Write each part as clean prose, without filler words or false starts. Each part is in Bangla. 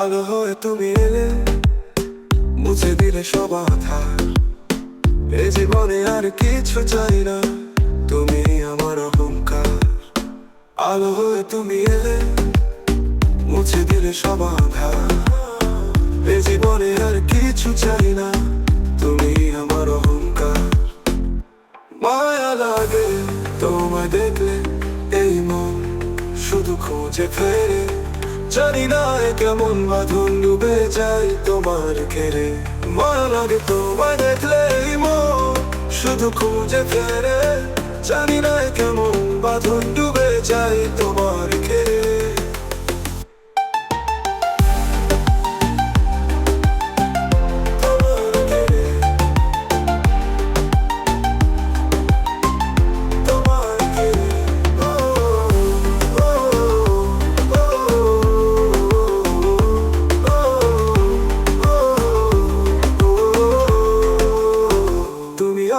আলো হয়ে তুমি এলে, মুছে দিলে সব আধার। এ জীবনে আর কিছু চাই না, তুমি আমার অহংকার। আলো হয়ে তুমি এলে, মুছে দিলে সব আধার। এ জীবনে আর কিছু চাই না, তুমি আমার অহংকার। মায়া লাগে তোমায় দেখলে, এই মন শুধু খুঁজে ফেরে। জানি না এ কেমন বাঁধন, ডুবে যায় তোমার ঘেরে। মায়া লাগে তোমায় দেখলে, এই মন শুধু খুঁজে ফেরে। জানি না এ কেমন বাঁধন, ডুবে যায় তোমার ঘেরে।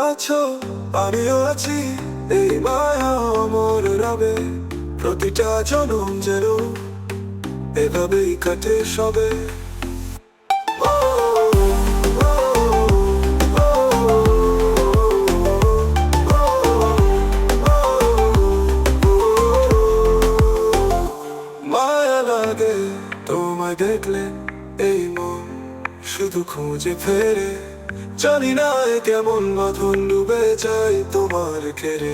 আছো আমিও আছি, এই মায়া অমর রবে। প্রতিটা জনম যেন এভাবেই কাটে সবে। মায়া লাগে তোমায় দেখলে, এই মন শুধু খুঁজে ফেরে। জানি না এ কেমন বাঁধন, ডুবে যায় তোমার ঘেরে।